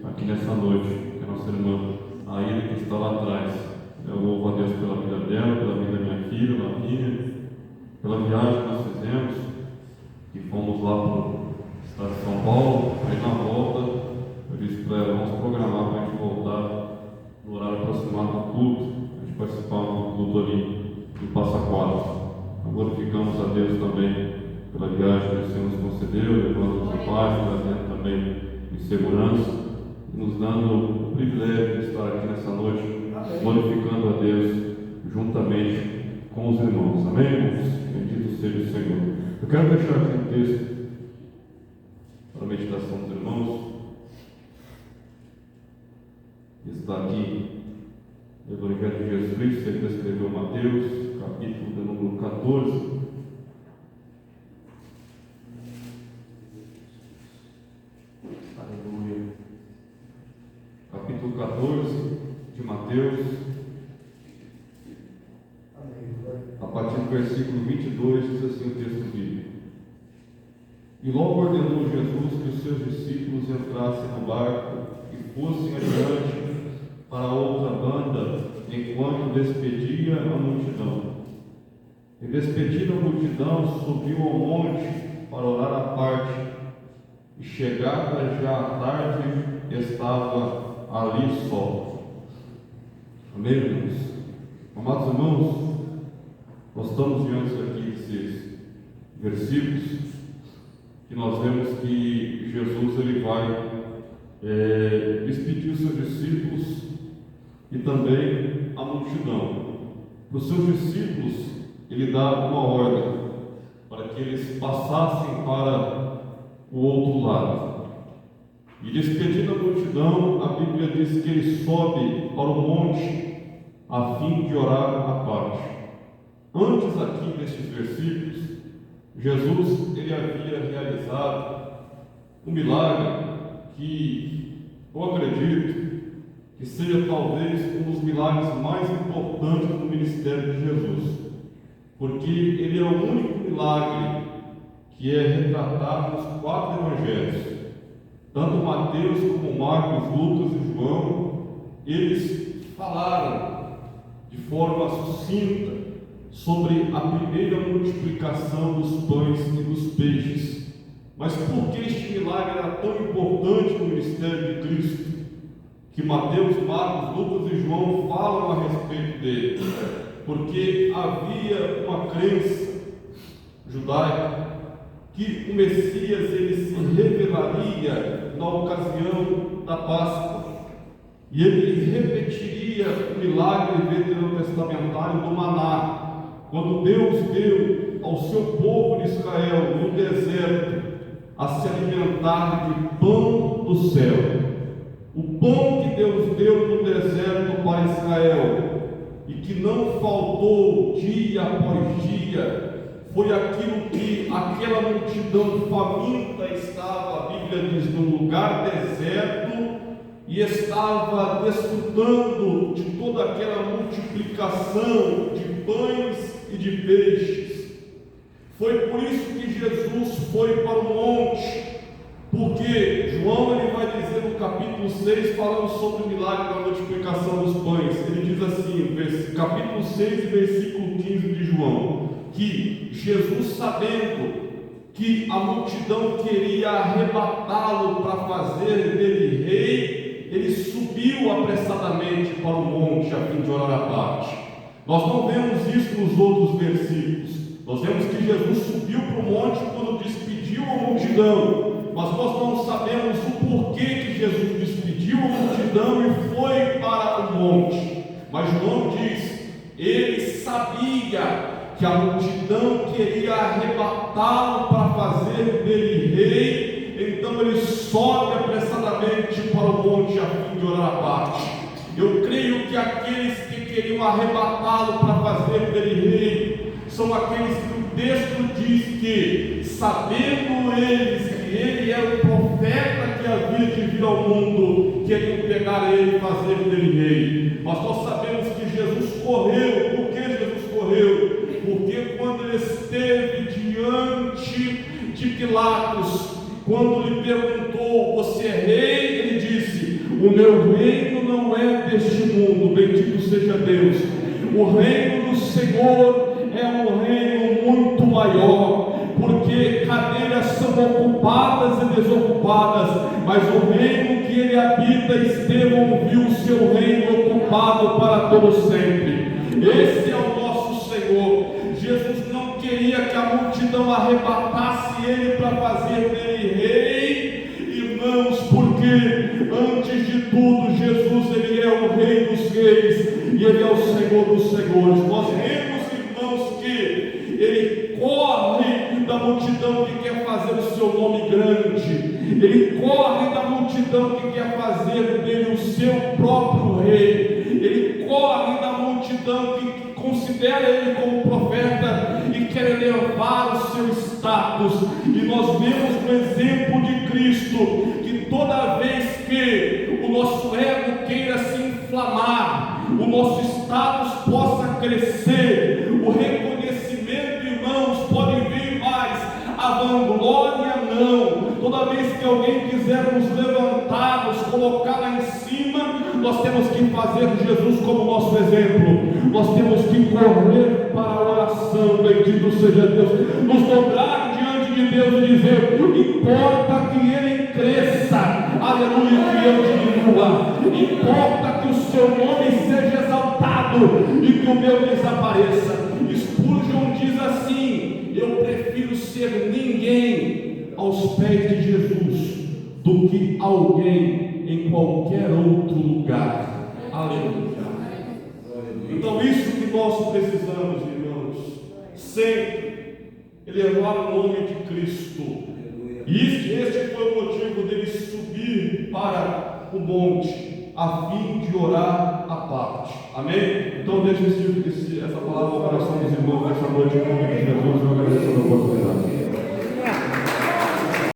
aqui nessa noite, que a nossa irmã Aida, que está lá atrás. Eu louvo a Deus pela vida dela, pela vida da minha filha, Lavínia, pela viagem que nós fizemos, que fomos lá para o estado de São Paulo. Aí na volta, eu disse para ela: vamos programar para a gente voltar no horário aproximado do culto, a gente participar do culto ali em Passa Quatro. Glorificamos a Deus também pela viagem que o Senhor nos concedeu, levando-nos em paz, trazendo também em segurança, e nos dando o privilégio de estar aqui nessa noite, glorificando a Deus juntamente com os irmãos. Amém, irmãos? Bendito seja o Senhor. Eu quero deixar aqui um texto para a meditação dos irmãos. Está aqui no Evangelho de Jesus Cristo, ele escreveu Mateus, capítulo de número 14. Aleluia. Capítulo 14 de Mateus, a partir do versículo 22, diz assim o texto bíblico: E logo ordenou Jesus que os seus discípulos entrassem no barco e fossem adiante para outra banda, enquanto despedia a multidão. E despedida a multidão, subiu ao monte para orar à parte, e chegada já a tarde, estava ali só. Amém, irmãos? Amados irmãos, nós estamos diante aqui desses versículos que nós vemos que Jesus ele vai despedir os seus discípulos e também a multidão. Para os seus discípulos, ele dá uma ordem para que eles passassem para o outro lado. E despedindo a multidão, a Bíblia diz que ele sobe para o monte a fim de orar à parte. Antes aqui nestes versículos, Jesus ele havia realizado um milagre que eu acredito que seja talvez um dos milagres mais importantes do ministério de Jesus, porque ele é o único milagre que é retratado nos 4 evangelhos. Tanto Mateus como Marcos, Lucas e João, eles falaram de forma sucinta sobre a primeira multiplicação dos pães e dos peixes. Mas por que este milagre era tão importante no ministério de Cristo, que Mateus, Marcos, Lucas e João falam a respeito dele? Porque havia uma crença judaica que o Messias ele se revelaria na ocasião da Páscoa, e ele repetiria o milagre veterotestamentário do maná, quando Deus deu ao seu povo de Israel no deserto a se alimentar de pão do céu. O pão que Deus deu no deserto para Israel e que não faltou dia após dia, foi aquilo que aquela multidão faminta estava, a Bíblia diz, num lugar deserto, e estava desfrutando de toda aquela multiplicação de pães e de peixes. Foi por isso que Jesus foi para o monte, porque João ele vai dizer no capítulo 6, falando sobre o milagre da multiplicação dos pães. Ele diz assim, capítulo 6, versículo 15 de João, que Jesus, sabendo que a multidão queria arrebatá-lo para fazer dele rei, ele subiu apressadamente para o monte a fim de orar à parte. Nós não vemos isso nos outros versículos. Nós vemos que Jesus subiu para o monte quando despediu a multidão, mas nós não sabemos o porquê que Jesus despediu a multidão e foi para o monte. Mas João diz, ele sabia que a multidão queria arrebatá-lo para fazer dele rei, então ele sobe apressadamente para o monte a fim de orar à parte. Eu creio que aqueles que queriam arrebatá-lo para fazer dele rei são aqueles que o texto diz que, sabendo eles que ele era o profeta que havia de vir ao mundo, queriam pegar ele e fazer dele rei. Mas nós sabemos que Jesus correu. Por que Jesus correu? Porque quando ele esteve diante de Pilatos, quando lhe perguntou, você é rei? Ele O meu reino não é deste mundo, bendito seja Deus. O reino do Senhor é um reino muito maior, porque cadeiras são ocupadas e desocupadas, mas o reino que ele habita, Estevão viu o seu reino ocupado para todo sempre. Esse é o nosso Senhor. Jesus não queria que a multidão arrebatasse ele para fazer dele rei, irmãos, porque antes de tudo Jesus, ele é o Rei dos Reis e ele é o Senhor dos Senhores. Nós vemos, irmãos, que ele corre da multidão que quer fazer o seu nome grande, ele corre da multidão que quer fazer dele o seu próprio rei, ele corre da multidão que considera ele como profeta e quer elevar o seu status. E nós vemos no exemplo de Cristo que toda vez que o nosso ego queira se inflamar, o nosso status possa crescer, o reconhecimento, irmãos, pode vir mais, a vanglória não. Toda vez que alguém quiser nos levantar, nos colocar lá em cima, nós temos que fazer Jesus como nosso exemplo. Nós temos que correr para a oração, bendito seja Deus, nos dobrar diante de Deus e dizer: importa que ele cresça, aleluia, que eu diminua, importa que o seu nome seja exaltado e que o meu desapareça. Spurgeon diz assim: eu prefiro ser ninguém aos pés de Jesus do que alguém em qualquer outro lugar. Aleluia. Então isso que nós precisamos, irmãos, sempre elevar o nome de Cristo. E este foi o motivo dele subir para o monte, a fim de orar à parte. Amém? Então deixa essa palavra no coração dos irmãos nessa noite, em nome de Jesus.